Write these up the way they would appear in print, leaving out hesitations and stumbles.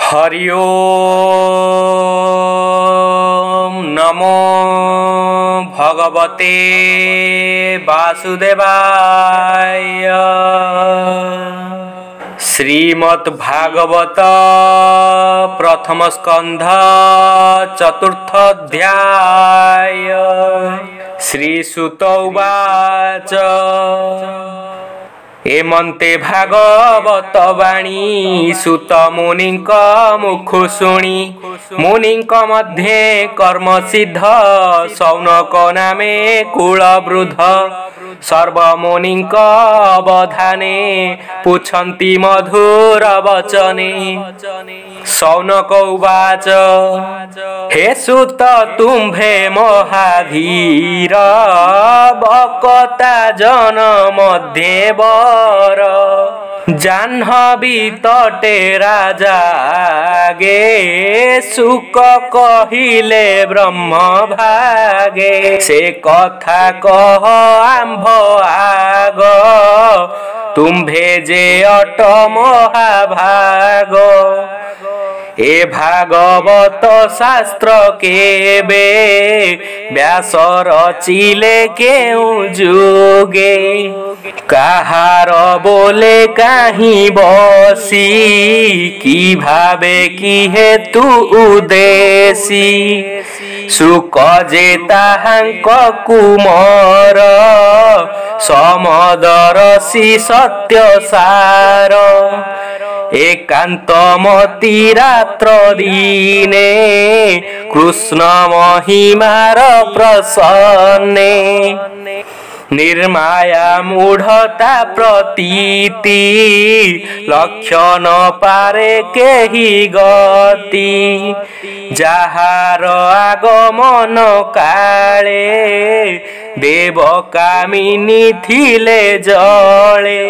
हरि ओम नमो भगवते वासुदेवाय। श्रीमद्भागवत प्रथम स्कंध चतुर्थ अध्याय। श्रीसुत उवाच एमंते भागवत वाणी सुत मुनिंक मुखु शुणी मुनिंक मध्ये कर्म सिद्ध सौनक नामे कुलवृद्ध सर्व मुनिंक अवधाने पुछन्ति मधुर वचने। सौनक उवाच हे सुत तुम्भे महाधीर बकता जन मध्ये बर जाह्नवी तटे राजागे सुक कहिले ब्रह्म भागे से कथा कह आंभ आग तुम्भे जे अट महाभाग। ए भागवत शास्त्र केबे व्यास रचिले केउ जुगे काहार बोले काहीं बसी की भावे की हेतु उदेसी सुक जे ताहांक कुमार समदरसी सत्य सार एकांत मती रात्र दिने कृष्ण महिमार प्रसन्ने निर्माया मूढ़ता प्रतीति लक्षण पारे केही गति जाहार आगमन काले देव कामिनी थिले जले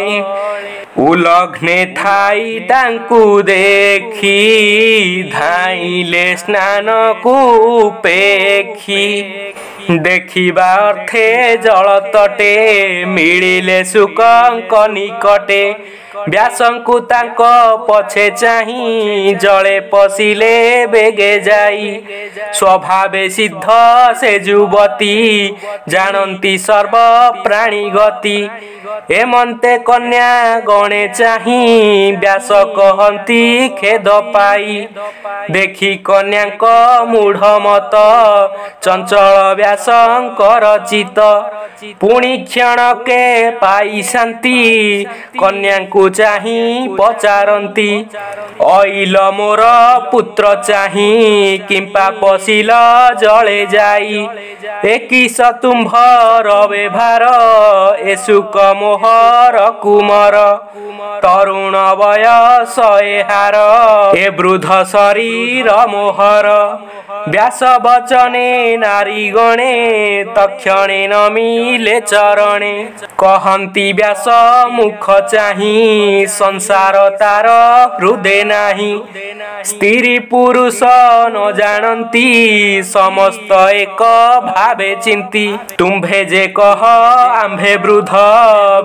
उलग्ने थाई तांकु देखी धाइले स्नान को उपेक्षी देखिबा अर्थे जल तटे मिलिले सुकंक निकटे व्यासंकु तांक पछे चाही जले पशिले बेगे जाई स्वभावे सिद्ध से युवती जानती सर्व प्राणी गति एमंते कन्या गणे चाही व्यास कहंती खेद पाई देखी कन्याक मूढ़ मत चंचल व्यासंकर चित पुणी क्षण के पाई शांति कन्याकु चाही पचारंती अइल मोर पुत्र चाही किंपा पशिल जले जाई एकिस तुम्भ रवे भार एसुक मोहर कुमर तरुण वयस एहार ए वृद्ध शरीर मोहर व्यास वचने नारी गणे तक्षणे नमिले चरणे कहंती व्यास मुख चाही संसार तार हृदय नाही स्त्री पुरुष न जानती समस्त एक भावे चिंती तुम्भे जे कह आंभे वृद्ध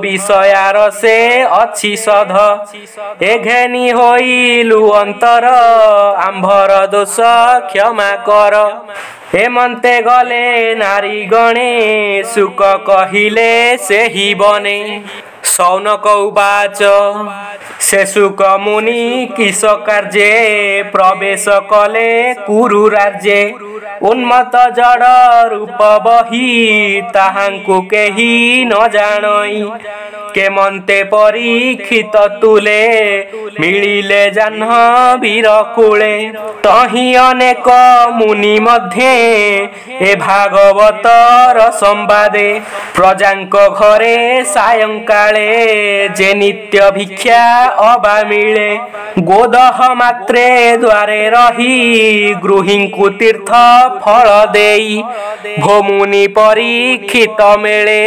विषयार से अच्छी सध एघेनी होइलु अंतर आंभर दोष क्षमा कर हेमंते गले नारी गणे सुक कहिले सेहि बने। सौनक उवाच से सुक मुनि किस कार्ये प्रवेश कले कुरु राज्ये उन्मत्त जड़ रूप बही ताहांकु केही न जानई केमंते परीक्षित तुले मिलिले जाह्नवीर कूले तही अनेक मुनि मध्ये ए भागवतर संवादे प्रजांक घरे सायंकाले जे नित्य भिक्षा अबा मिले गोदह मात्रे द्वारे रही गृहिंकु तीर्थ फल देई भोमुनि परीक्षित मेले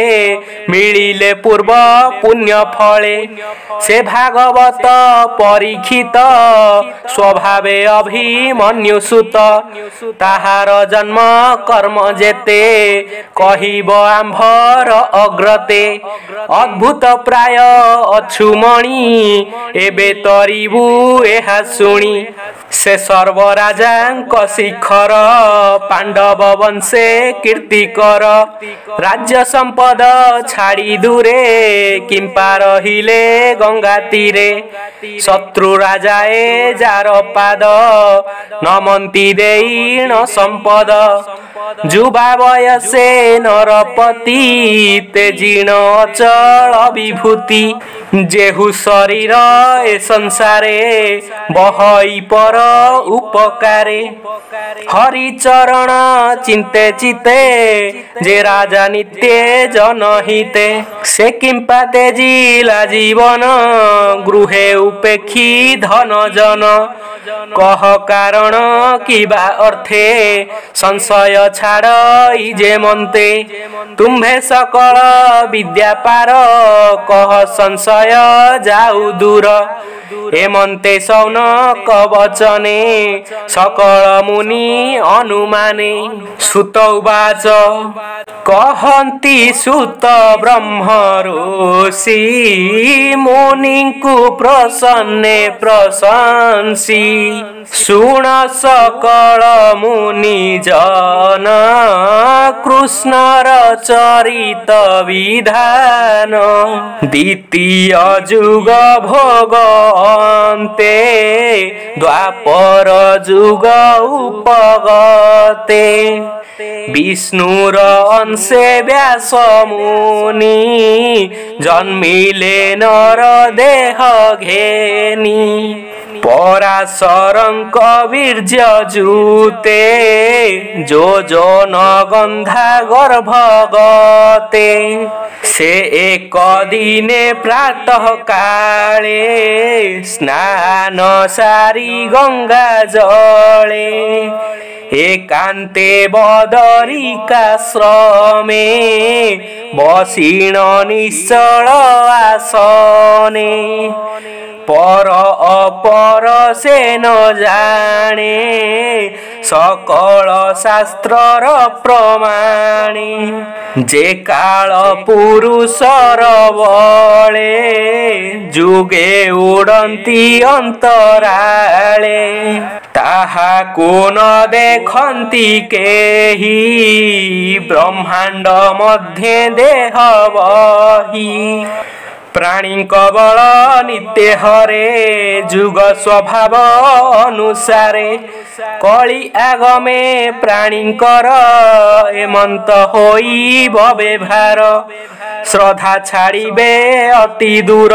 मिलिले पूर्व पुण्य फले से भागवत परीक्षित स्वभावे अभिमन्यु सुत ताहार जन्म कर्म जेते कहिब आंभर अग्रते अद्भुत ପ୍ରାୟ ଅଛୁ ମଣି ଏବେ ତରିବୁ ଏହା ଶୁଣି ସେ ସର୍ବରାଜାଙ୍କ ଶିଖର ପାଣ୍ଡବ ବଂଶେ କୀର୍ତ୍ତିକର ରାଜ୍ୟ ସମ୍ପଦ ଛାଡ଼ି ଦୂରେ କିମ୍ପା ରହିଲେ ଗଙ୍ଗା ତୀରେ ଶତ୍ରୁ ରାଜାଏ ଯାର ପାଦ ନମନ୍ତି ଦେଇଣ ସମ୍ପଦ ଯୁବା ବୟସେ ନରପତି ତେଜିଣ ଅଚଳ ବିଭୂତି ଯେହୁ ଶରୀର ଏ ସଂସାରେ ବହଇ ପର ଉପକାରେ ହରିଚରଣ ଚିନ୍ତେ ଚିତେ ଯେ ରାଜା ନିତ୍ୟ ଜନହିତେ ସେ କିମ୍ପା ତେଜିଲା ଜୀବନ ଗୃହେ ଉପେକ୍ଷୀ ଧନ ଜନ କହ କାରଣ କିବା ଅର୍ଥେ ସଂଶୟ ଛାଡ଼ ଯେ ମନ୍ତେ ତୁମ୍ଭେ ସକଳ ବିଦ୍ୟା ପାର କହ ସଂଶୟ ଯାଉ ଦୂର ଏମନ୍ତେ ସୌନକ ବଚନେ ସକଳ ମୁନି ଅନୁମାନେ ସୁତ ଉବାଚ କହନ୍ତି ସୁତ ବ୍ରହ୍ମ ଋଷି ମୁନିଙ୍କୁ ପ୍ରସନ୍ନେ ପ୍ରଶଂସି ଶୁଣ ସକଳ ମୁନି ଜନ କୃଷ୍ଣର ଚରିତ ବିଧାନ ଦ୍ୱିତୀୟ ଯୁଗ ଭୋଗ ଅନ୍ତେ ଦ୍ୱାପର ଯୁଗ ଉପଗତେ ବିଷ୍ଣୁର ଅଂଶେ ବ୍ୟାସ ମୁନି ଜନ୍ମିଲେ ନର ଦେହ ଘେନି ପରାଶରଙ୍କ ବୀର୍ଯ୍ୟ ଜୁତେ ଯୋଜନ ଗନ୍ଧା ଗର୍ଭଗତେ ସେ ଏକ ଦିନେ ପ୍ରାତଃ କାଳେ ସ୍ନାନ ସାରି ଗଙ୍ଗା ଜଳେ ଏକାନ୍ତେ ବଦରିକାଶ୍ରମେ ବସିଣ ନିଶ୍ଚଳ ଆସନେ पर अपर से न जाने सकल शास्त्रर प्रमाणे जे काल पुरुषर बळे जुगे उड़ंती अंतराळे ताहा को न देखंती केही ब्रह्मांड मध्य देह बही प्राणी कबल नित्य हरे जुग स्वभाव अनुसारे कली आगमे प्राणीकर एमंत होई व्यवहार श्रद्धा छाड़िबे अति दूर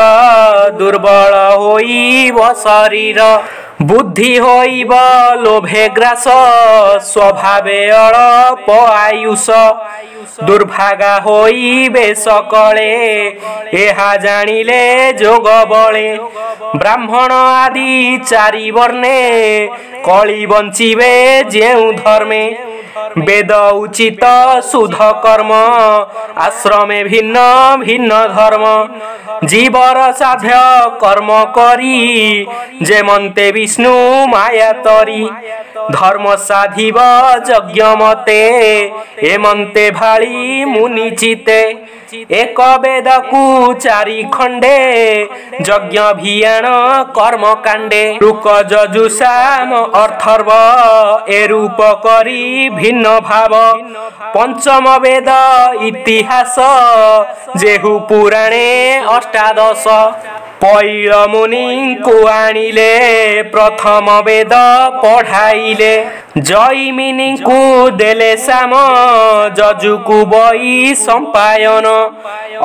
दुर्बल होइब शरीर बुद्धि होइब लोभे ग्रास स्वभावे अल्प आयुष दुर्भागा होइबे सकले एहा जानिले जोग बळे ब्राह्मण आदि चारि वर्णे कली बंचिबे जेउ धर्मे वेद उचित शुद्ध कर्म आश्रमे भिन्न भिन्न धर्म जीवर साध्य कर्म करी जेमंते विष्णु माया तरी धर्म साधिब यज्ञ मते एमंते भाली मुनि चिते एक वेद कु चारि खंडे यज्ञ भियान कर्म कांडे रुक यजुषाम अर्थर्व ए रूप करी भिन्न भाव पंचम वेद इतिहास जेहु पुराणे अष्टादश पैल मुनि को आनिले प्रथम वेद पढ़ाइले जयमिनी को देले साम जजु को बई संपायन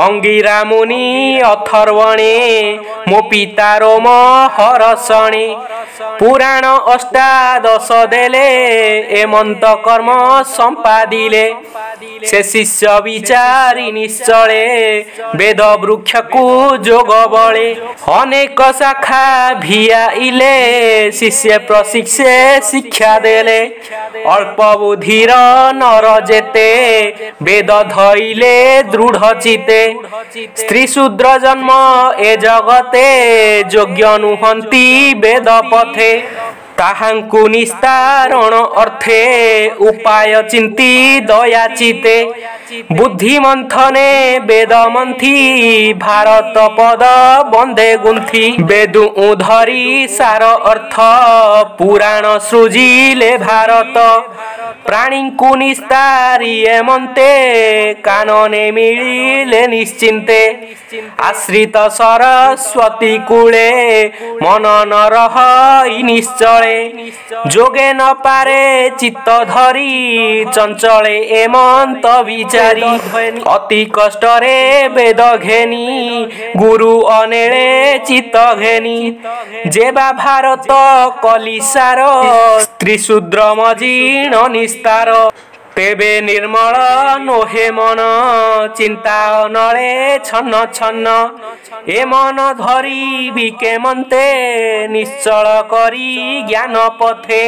अंगिरा मुनि अथर्वणे मो पितारो हरसणे पुराण अष्टादश देले एमंत कर्म संपादिले से शिष्य विचारी निश्चले वेद वृक्ष को जोग बळे अनेक शाखा भियाइले शिष्य प्रशिक्षे शिक्षा देले अल्प बुद्धिर नर जेते वेद धइले दृढ़ चिते स्त्री शूद्र जन्म ए जगते योग्य नुहंती वेद पथे ताहांकु निस्तारण अर्थे उपाय चिंती दया चिते बुद्धिमंथने वेदमंथी भारत पद बंदे गुंथी वेदु धरी सार अर्थ पुराण सृजिले भारत प्राणी को निस्तारी एमंते कानने मिलिले निश्चिंते आश्रित सरस्वती कूले मन न रही निश्चले जोगे न पारे चित्त धरी चंचले एमंत विचारी अति कष्टरे वेद घेनी गुरु अनेले चित्त घेनी जेबा भारत कलिसार त्रिशूद्र मजीण निस्तार तेबे निर्मल नोहे मन चिंता नले छन्न छन्न ए मन धरी बिके मन्ते निश्चल करी ज्ञान पथे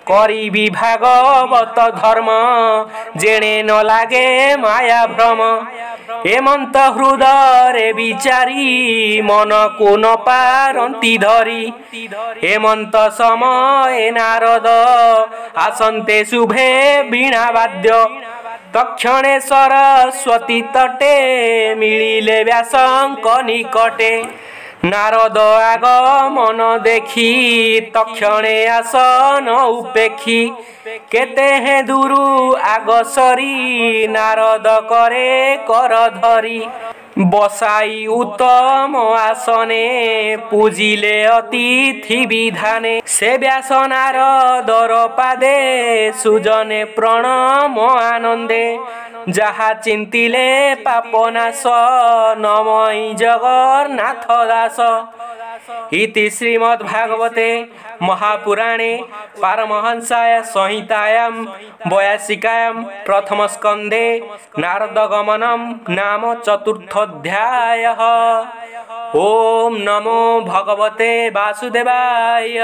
करी विभागवत धर्म जेणे न लागे माया भ्रम एमंत हृदय विचारी मन को न पारंती धरी हेमंत समय नारद आसन्ते शुभे वीणा वाद्य तक्षणे सरस्वती तटे मिलिले व्यासंक निकटे नारद आगमन देखी तक्षणे आसन उपेक्षी केते हे दुरु आगसरी नारद करे कर धरी बसाई उत्तम आसने पूजिले अतिथि विधाने से व्यास नारदर पादे सुजने प्रणम आनंदे जहा चिंतिले पापनाश नमई जगन्नाथ दास इति श्रीमद्भागवते महापुराणे पारमहंसाय संहितायां 82 प्रथम स्कंदे नारदगमनं नाम चतुर्थोऽध्यायः। ओम नमो भगवते वासुदेवाय।